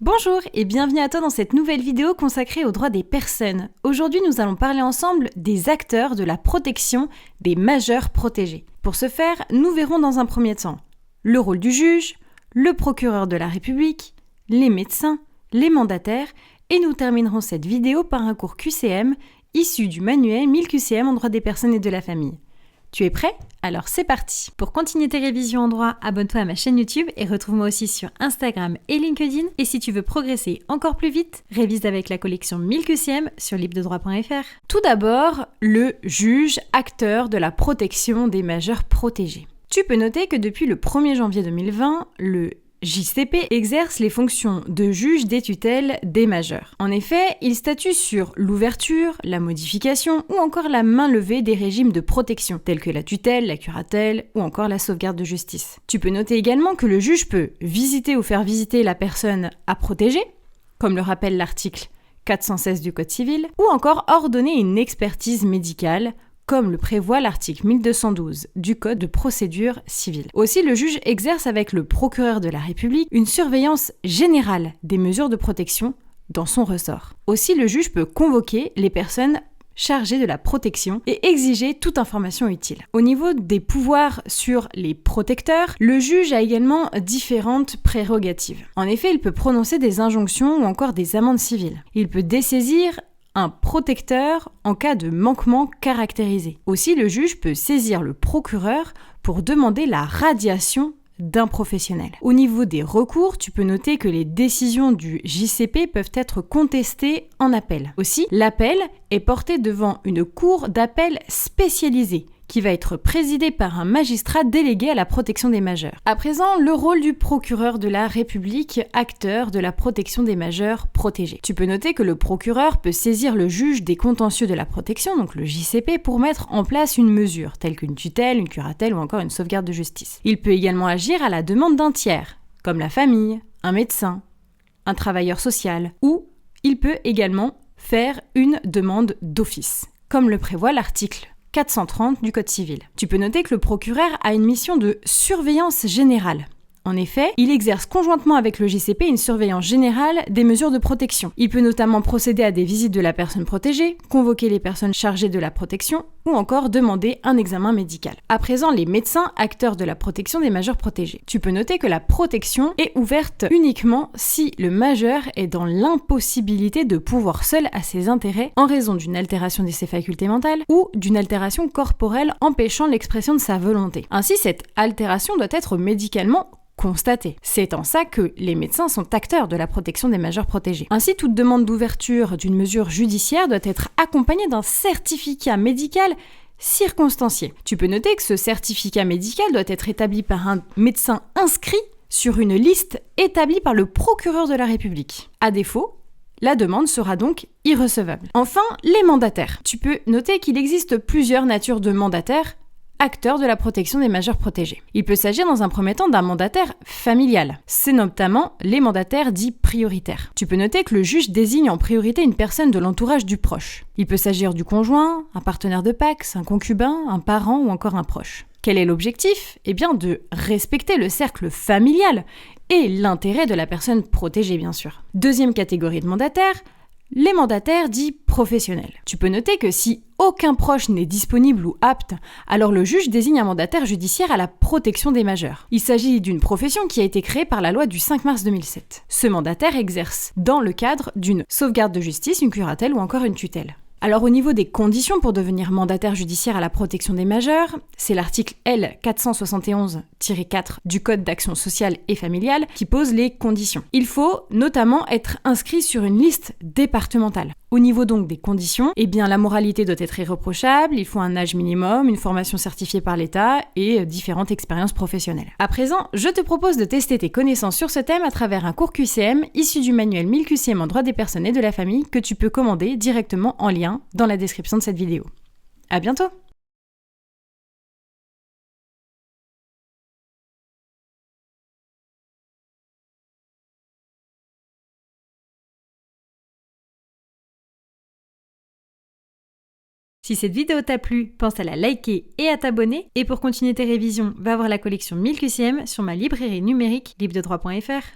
Bonjour et bienvenue à toi dans cette nouvelle vidéo consacrée aux droits des personnes. Aujourd'hui, nous allons parler ensemble des acteurs de la protection des majeurs protégés. Pour ce faire, nous verrons dans un premier temps le rôle du juge, le procureur de la République, les médecins, les mandataires et nous terminerons cette vidéo par un cours QCM issu du manuel 1000 QCM en droit des personnes et de la famille. Tu es prêt? Alors c'est parti! Pour continuer tes révisions en droit, abonne-toi à ma chaîne YouTube et retrouve-moi aussi sur Instagram et LinkedIn. Et si tu veux progresser encore plus vite, révise avec la collection 1000 QCM sur libredroit.fr. Tout d'abord, le juge, acteur de la protection des majeurs protégés. Tu peux noter que depuis le 1er janvier 2020, le JCP exerce les fonctions de juge des tutelles des majeurs. En effet, il statue sur l'ouverture, la modification ou encore la main levée des régimes de protection, tels que la tutelle, la curatelle ou encore la sauvegarde de justice. Tu peux noter également que le juge peut visiter ou faire visiter la personne à protéger, comme le rappelle l'article 416 du Code civil, ou encore ordonner une expertise médicale, comme le prévoit l'article 1212 du Code de procédure civile. Aussi, le juge exerce avec le procureur de la République une surveillance générale des mesures de protection dans son ressort. Aussi, le juge peut convoquer les personnes chargées de la protection et exiger toute information utile. Au niveau des pouvoirs sur les protecteurs, le juge a également différentes prérogatives. En effet, il peut prononcer des injonctions ou encore des amendes civiles. Il peut dessaisir un protecteur en cas de manquement caractérisé. Aussi, le juge peut saisir le procureur pour demander la radiation d'un professionnel. Au niveau des recours, tu peux noter que les décisions du JCP peuvent être contestées en appel. Aussi, l'appel est porté devant une cour d'appel spécialisée qui va être présidée par un magistrat délégué à la protection des majeurs. À présent, le rôle du procureur de la République, acteur de la protection des majeurs protégés. Tu peux noter que le procureur peut saisir le juge des contentieux de la protection, donc le JCP, pour mettre en place une mesure, telle qu'une tutelle, une curatelle ou encore une sauvegarde de justice. Il peut également agir à la demande d'un tiers, comme la famille, un médecin, un travailleur social, ou il peut également faire une demande d'office, comme le prévoit l'article 430 du Code civil. Tu peux noter que le procureur a une mission de surveillance générale. En effet, il exerce conjointement avec le JCP une surveillance générale des mesures de protection. Il peut notamment procéder à des visites de la personne protégée, convoquer les personnes chargées de la protection ou encore demander un examen médical. À présent, les médecins, acteurs de la protection des majeurs protégés. Tu peux noter que la protection est ouverte uniquement si le majeur est dans l'impossibilité de pourvoir seul à ses intérêts en raison d'une altération de ses facultés mentales ou d'une altération corporelle empêchant l'expression de sa volonté. Ainsi, cette altération doit être médicalement constaté. C'est en ça que les médecins sont acteurs de la protection des majeurs protégés. Ainsi, toute demande d'ouverture d'une mesure judiciaire doit être accompagnée d'un certificat médical circonstancié. Tu peux noter que ce certificat médical doit être établi par un médecin inscrit sur une liste établie par le procureur de la République. À défaut, la demande sera donc irrecevable. Enfin, les mandataires. Tu peux noter qu'il existe plusieurs natures de mandataires acteur de la protection des majeurs protégés. Il peut s'agir dans un premier temps d'un mandataire familial. C'est notamment les mandataires dits prioritaires. Tu peux noter que le juge désigne en priorité une personne de l'entourage du proche. Il peut s'agir du conjoint, un partenaire de PACS, un concubin, un parent ou encore un proche. Quel est l'objectif? Eh bien, de respecter le cercle familial et l'intérêt de la personne protégée, bien sûr. Deuxième catégorie de mandataires, les mandataires dits professionnels. Tu peux noter que si aucun proche n'est disponible ou apte, alors le juge désigne un mandataire judiciaire à la protection des majeurs. Il s'agit d'une profession qui a été créée par la loi du 5 mars 2007. Ce mandataire exerce dans le cadre d'une sauvegarde de justice, une curatelle ou encore une tutelle. Alors au niveau des conditions pour devenir mandataire judiciaire à la protection des majeurs, c'est l'article L 471-4 du Code d'action sociale et familiale qui pose les conditions. Il faut notamment être inscrit sur une liste départementale. Au niveau donc des conditions, eh bien la moralité doit être irréprochable, il faut un âge minimum, une formation certifiée par l'État et différentes expériences professionnelles. À présent, je te propose de tester tes connaissances sur ce thème à travers un cours QCM issu du manuel 1000 QCM en droit des personnes et de la famille que tu peux commander directement en lien dans la description de cette vidéo. À bientôt! Si cette vidéo t'a plu, pense à la liker et à t'abonner. Et pour continuer tes révisions, va voir la collection 1000 QCM sur ma librairie numérique libredroit.fr.